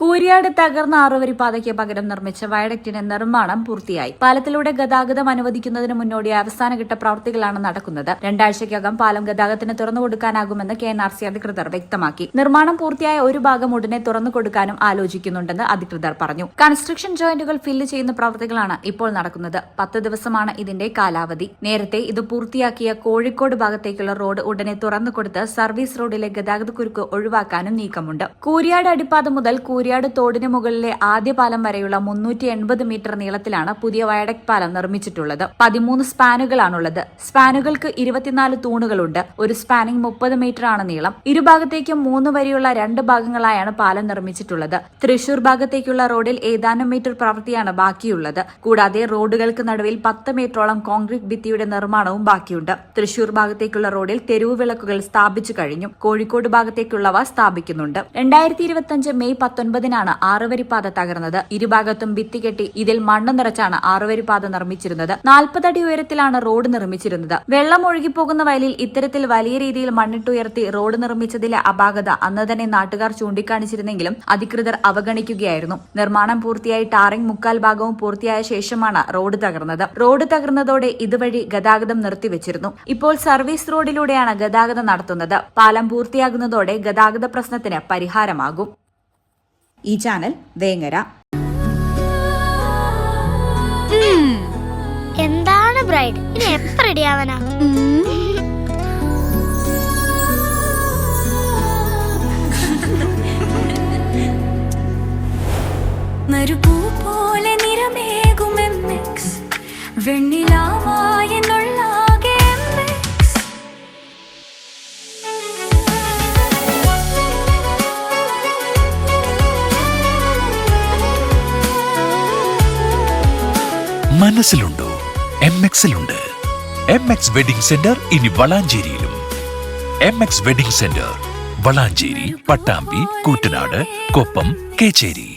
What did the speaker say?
കൂരിയാട് തകർന്ന 6 പാതയ്ക്ക് പകരം നിർമ്മിച്ച വയഡക്റ്റിന്റെ നിർമ്മാണം പൂർത്തിയായി. പാലത്തിലൂടെ ഗതാഗതം അനുവദിക്കുന്നതിന് മുന്നോടിയായി അവസാനഘട്ട പ്രവൃത്തികളാണ് നടക്കുന്നത്. 2 ആഴ്ചയ്ക്കകം പാലം ഗതാഗതത്തിന് തുറന്നുകൊടുക്കാനാകുമെന്ന് KNRC അധികൃതർ വ്യക്തമാക്കി. നിർമ്മാണം പൂർത്തിയായ ഒരു ഭാഗം ഉടനെ തുറന്നുകൊടുക്കാനും ആലോചിക്കുന്നുണ്ടെന്ന് അധികൃതർ പറഞ്ഞു. കൺസ്ട്രക്ഷൻ ജോയിന്റുകൾ ഫില്ല് ചെയ്യുന്ന പ്രവൃത്തികളാണ് ഇപ്പോൾ നടക്കുന്നത്. 10 ദിവസമാണ് ഇതിന്റെ കാലാവധി. നേരത്തെ ഇത് പൂർത്തിയാക്കിയ കോഴിക്കോട് ഭാഗത്തേക്കുള്ള റോഡ് ഉടനെ തുറന്നുകൊടുത്ത് സർവീസ് റോഡിലെ ഗതാഗതക്കുരുക്ക് ഒഴിവാക്കാനും നീക്കമുണ്ട്. കൂരിയാട് അടിപ്പാത മുതൽ കൂരിയാട് തോടിന് മുകളിലെ ആദ്യ പാലം വരെയുള്ള 380 മീറ്റർ നീളത്തിലാണ് പുതിയ വയഡക്ട് പാലം നിർമ്മിച്ചിട്ടുള്ളത്. 13 സ്പാനുകളാണുള്ളത്. സ്പാനുകൾക്ക് 24 തൂണുകളുണ്ട്. ഒരു സ്പാനിംഗ് 30 മീറ്റർ ആണ് നീളം. ഇരുഭാഗത്തേക്കും 3 വരിയുള്ള 2 ഭാഗങ്ങളായാണ് പാലം നിർമ്മിച്ചിട്ടുള്ളത്. തൃശൂർ ഭാഗത്തേക്കുള്ള റോഡിൽ ഏതാനും മീറ്റർ പ്രവൃത്തിയാണ് ബാക്കിയുള്ളത്. കൂടാതെ റോഡുകൾക്ക് നടുവിൽ 10 മീറ്ററോളം കോൺക്രീറ്റ് ഭിത്തിയുടെ നിർമ്മാണവും ബാക്കിയുണ്ട്. തൃശൂർ ഭാഗത്തേക്കുള്ള റോഡിൽ തെരുവ് വിളക്കുകൾ സ്ഥാപിച്ചു കഴിഞ്ഞു. കോഴിക്കോട് ഭാഗത്തേക്കുള്ളവ സ്ഥാപിക്കുന്നുണ്ട്. 2025 മെയ് 19-നാണ് 6 പാത തകർന്നത്. ഇരുഭാഗത്തും ഭിത്തി കെട്ടി ഇതിൽ മണ്ണ് നിറച്ചാണ് 6 പാത നിർമ്മിച്ചിരുന്നത്. 40 അടി ഉയരത്തിലാണ് റോഡ് നിർമ്മിച്ചിരുന്നത്. വെള്ളം ഒഴുകിപ്പോകുന്ന വയലിൽ ഇത്തരത്തിൽ വലിയ രീതിയിൽ മണ്ണിട്ടുയർത്തി റോഡ് നിർമ്മിച്ചതിലെ അപാകത അന്ന് തന്നെ നാട്ടുകാർ ചൂണ്ടിക്കാണിച്ചിരുന്നെങ്കിലും അധികൃതർ അവഗണിക്കുകയായിരുന്നു. നിർമ്മാണം പൂർത്തിയായി ടാറിംഗ് 3/4 ഭാഗവും പൂർത്തിയായ ശേഷമാണ് റോഡ് തകർന്നത്. റോഡ് തകർന്നതോടെ ഇതുവഴി ഗതാഗതം നിർത്തിവച്ചിരുന്നു. ഇപ്പോൾ സർവീസ് റോഡിലൂടെയാണ് ഗതാഗതം നടത്തുന്നത്. പാലം പൂർത്തിയാകുന്നതോടെ ഗതാഗത പ്രശ്നത്തിന് പരിഹാരമാകും. ഈ ചാനൽ വേങ്ങര. എന്താണ് ബ്രൈഡ്, ഇനി എപ്പോ റെഡിയാവാനാ? മരുപൂ പോലെ നിറമേകും MX വെണ്ണിലാവായ നുള്ളാകെ MX. മനസ്സിലുണ്ടോ? MX-ലുണ്ട്. MX വെഡിംഗ് സെന്റർ ഇനി വളാഞ്ചേരിയിലും. MX wedding centre Valanchery, Pattambi, Koottanad, Koppam, Kecheri.